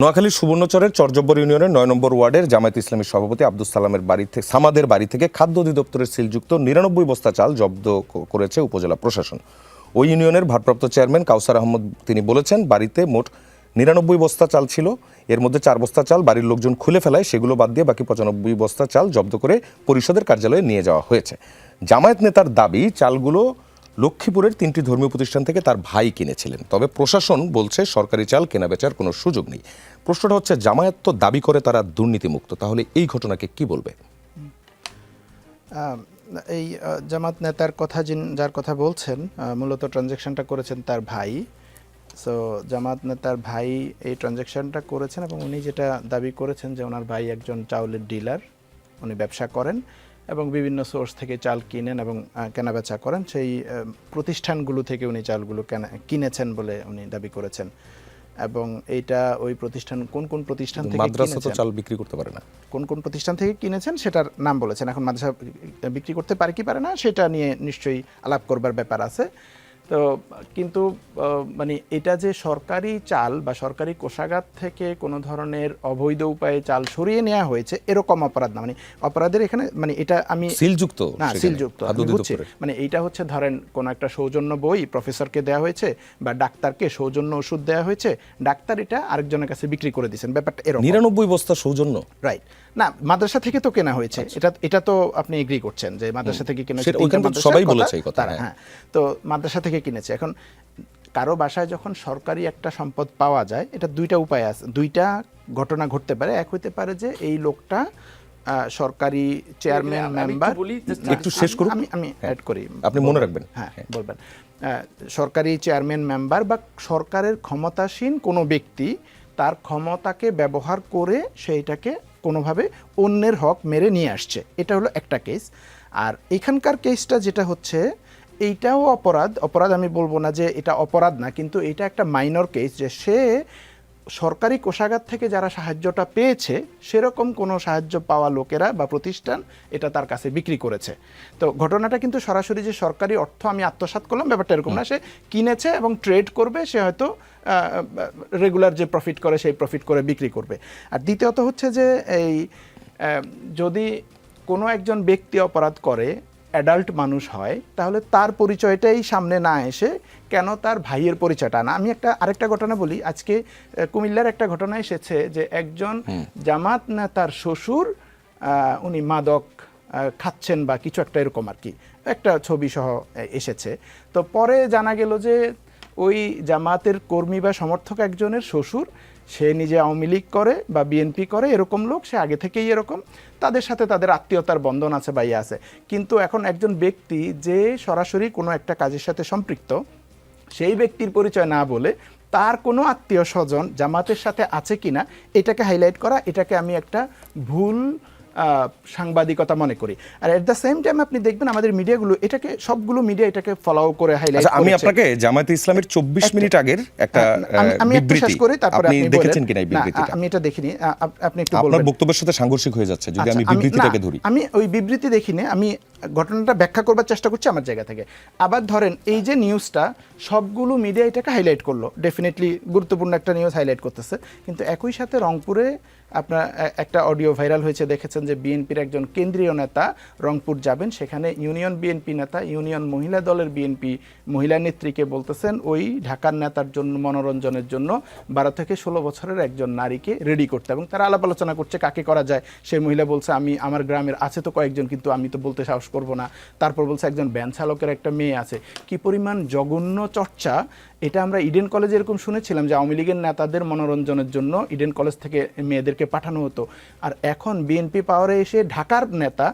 নোয়াখালীর সুবর্ণচরের চরজব্বর ইউনিয়নের ৯ নম্বর ওয়ার্ডের জামায়াত ইসলামীর সভাপতি আব্দুস সালামের সামাদের বাড়ি থেকে খাদ্য অধিদপ্তরের সিলযুক্ত ৯৯ বস্তা চাল জব্দ করেছে উপজেলা প্রশাসন। ওই ইউনিয়নের ভারপ্রাপ্ত চেয়ারম্যান কাউসার আহমদ তিনি বলেছেন, বাড়িতে মোট ৯৯ বস্তা চাল ছিল। এর মধ্যে ৪ বস্তা চাল বাড়ির লোকজন খুলে ফেলায় সেগুলো বাদ দিয়ে বাকি ৯৫ বস্তা চাল জব্দ করে পরিষদের কার্যালয়ে নিয়ে যাওয়া হয়েছে। জামায়াত নেতার দাবি, চালগুলো লক্ষ্মীপুরের ৩টি ধর্মীয় প্রতিষ্ঠান থেকে তার ভাই কিনেছিলেন। তবে প্রশাসন বলছে সরকারি চাল কেনাবেচার কোনো সুযোগ নেই। প্রশ্নটা হচ্ছে, জামায়াত তো দাবি করে তারা দুর্নীতিমুক্ত, তাহলে এই ঘটনাকে কি বলবে? এই জামাত নেতার কথা যার কথা বলছেন, মূলত ট্রানজ্যাকশনটা করেছেন তার ভাই। সো জামাত নেতার ভাই এই ট্রানজ্যাকশনটা করেছেন এবং উনি যেটা দাবি করেছেন যে ওনার ভাই একজন চাউলের ডিলার, উনি ব্যবসা করেন এবং বিভিন্ন সোর্স থেকে চাল কিনেন এবং কেনাবেচা করেন। সেই প্রতিষ্ঠানগুলো থেকে উনি চালগুলো কিনেছেন বলে উনি দাবি করেছেন। এবং এইটা ওই প্রতিষ্ঠান কোন কোন প্রতিষ্ঠান থেকে মাদ্রাসা তো চাল বিক্রি করতে পারে না, কোন কোন প্রতিষ্ঠান থেকে কিনেছেন সেটার নাম বলেছেন। এখন মাদ্রাসা বিক্রি করতে পারে কি পারে না সেটা নিয়ে নিশ্চয়ই আলাপ করবার ব্যাপার আছে। তো কিন্তু মানে এটা যে সরকারি চাল বা সরকারি কোষাগার থেকে কোনো ধরনের অবৈধ উপায়ে চাল সরিয়ে নেওয়া হয়েছে এরকম অপরাধ না। মানে অপরাধের এখানে মানে এটা আমি সিলযুক্ত না সিলযুক্ত মানে এইটা হচ্ছে ধরেন কোন একটা সৌজন্য বই প্রফেসরকে দেওয়া হয়েছে বা ডাক্তারকে সৌজন্য ওষুধ দেওয়া হয়েছে, ডাক্তার এটা আরেকজনের কাছে বিক্রি করে দিয়েছেন, ব্যাপারটা এরকম। ৯৯ বস্তা সৌজন্য, রাইট? না, মাদ্রাসা থেকে তো কেনা হয়েছে। এটা তো আপনি এগ্রি করছেন যে মাদ্রাসা থেকে কেনা হয়েছে, সবাই বলেছে এই কথা। হ্যাঁ, তো মাদ্রাসা থেকে কিনেছে। এখন কারো বাসায় যখন সরকারি একটা সম্পদ পাওয়া যায়, এটা দুইটা উপায় আছে, দুইটা ঘটনা ঘটতে পারে। এক হইতে পারে যে এই লোকটা সরকারি চেয়ারম্যান মেম্বার, একটু শেষ করুন, আমি অ্যাড করি, আপনি মনে রাখবেন। হ্যাঁ বলবেন। সরকারি চেয়ারম্যান মেম্বার বা সরকারের ক্ষমতাসীন কোনো ব্যক্তি তার ক্ষমতাকে ব্যবহার করে সেইটাকে কোনোভাবে অন্যের হক মেরে নিয়ে আসছে, এটা হলো একটা কেস। আর এখানকার কেসটা যেটা হচ্ছে, এইটাও অপরাধ আমি বলবো না যে এটা অপরাধ না, কিন্তু এটা একটা মাইনর কেস যে সে সরকারি কোষাগার থেকে যারা সাহায্যটা পেয়েছে সেরকম কোনো সাহায্য পাওয়া লোকেরা বা প্রতিষ্ঠান এটা তার কাছে বিক্রি করেছে। তো ঘটনাটা কিন্তু সরাসরি যে সরকারি অর্থ আমি আত্মসাৎ করলাম ব্যাপারটা এরকম না। সে কিনেছে এবং ট্রেড করবে, সে হয়তো রেগুলার যে প্রফিট করে সেই প্রফিট করে বিক্রি করবে। আর দ্বিতীয়ত হচ্ছে যে এই যদি কোনো একজন ব্যক্তি অপরাধ করে, অ্যাডাল্ট মানুষ হয়, তাহলে তার পরিচয়টাই সামনে না এসে কেন তার ভাইয়ের পরিচয়টা না। আমি আরেকটা ঘটনা বলি। আজকে কুমিল্লার একটা ঘটনা এসেছে যে একজন জামাত নেতার শ্বশুর উনি মাদক খাচ্ছেন বা কিছু একটা এরকম আর কি, একটা ছবি সহ এসেছে। তো পরে জানা গেল যে ওই জামাতের কর্মী বা সমর্থক একজনের শ্বশুর, সে নিজে আওয়ামী লীগ করে বা বিএনপি করে, এরকম লোক, সে আগে থেকেই এরকম, তাদের সাথে তাদের আত্মীয়তার বন্ধন আছে বা ইয়ে আছে। কিন্তু এখন একজন ব্যক্তি যে সরাসরি কোনো একটা কাজের সাথে সম্পৃক্ত, সেই ব্যক্তির পরিচয় না বলে তার কোনো আত্মীয় স্বজন জামাতের সাথে আছে কিনা এটাকে হাইলাইট করা, এটাকে আমি একটা ভুল সাংবাদিকতা মনে করি। আর এট দ্য সেম টাইম আপনি দেখবেন আমাদের মিডিয়াগুলো এটাকে, সবগুলো মিডিয়া এটাকে ফলো করে হাইলাইট করে। আমি আপনাকে জামায়াতে ইসলামের ২৪ মিনিট আগের একটা বিবৃতি, আপনি দেখেছেন কিনা এই বিবৃতিটা? আমি এটা দেখিনি, আপনি একটু বলবেন। আপনার বক্তব্যের সাথে সাংঘর্ষিক হয়ে যাচ্ছে যদি আমি বিবৃতিটাকে ধরি। আমি ওই বিবৃতি দেখিনি, আমি ঘটনাটা ব্যাখ্যা করবার চেষ্টা করছি আমার জায়গা থেকে। আবার ধরেন এই যে নিউজটা, সবগুলো মিডিয়া এটাকে হাইলাইট করলো, ডেফিনেটলি গুরুত্বপূর্ণ একটা নিউজ হাইলাইট করতেছে, কিন্তু একই সাথে রংপুরে আপনার একটা অডিও ভাইরাল হয়েছে, দেখেছেন যে বিএনপির একজন কেন্দ্রীয় নেতা রংপুর যাবেন, সেখানে ইউনিয়ন বিএনপি নেতা ইউনিয়ন মহিলা দলের বিএনপি মহিলা নেত্রীকে বলতেছেন ওই ঢাকার নেতার জন্য মনোরঞ্জনের জন্য 12 থেকে 16 বছরের একজন নারীকে রেডি করতে, এবং তারা আলাপ আলোচনা করছে কাকে করা যায়। সেই মহিলা বলছে আমি আমার গ্রামের আছে তো কয়েকজন, কিন্তু আমি তো বলতে সাহস করব না। তারপর বলছে একজন ভ্যান চালকের একটা মেয়ে আছে। কি পরিমাণ জঘন্য চর্চা! এটা আমরা ইডেন কলেজে এরকম শুনেছিলাম যে আওয়ামী লীগের নেতাদের মনোরঞ্জনের জন্য ইডেন কলেজ থেকে মেয়েদেরকে পাঠানো হতো। আর এখন বিএনপি পাওয়ারে এসে ঢাকার নেতা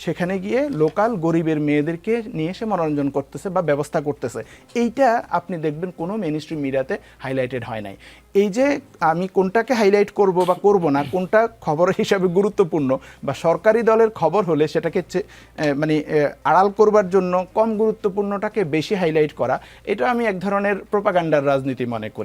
সেখানে গিয়ে লোকাল গরিবের মেয়েদেরকে নিয়ে এসে মনোরঞ্জন করতেছে বা ব্যবস্থা করতেছে। এইটা আপনি দেখবেন কোনো মেইনস্ট্রিম মিডিয়াতে হাইলাইটেড হয় নাই। এই যে আমি কোনটাকে হাইলাইট করব বা করব না, কোনটা খবর হিসাবে গুরুত্বপূর্ণ বা সরকারি দলের খবর হলে সেটাকে মানে আড়াল করবার জন্য কম গুরুত্বপূর্ণটাকে বেশি হাইলাইট করা, এটা আমি এক ধরনের প্রোপাগান্ডার রাজনীতি মনে করি।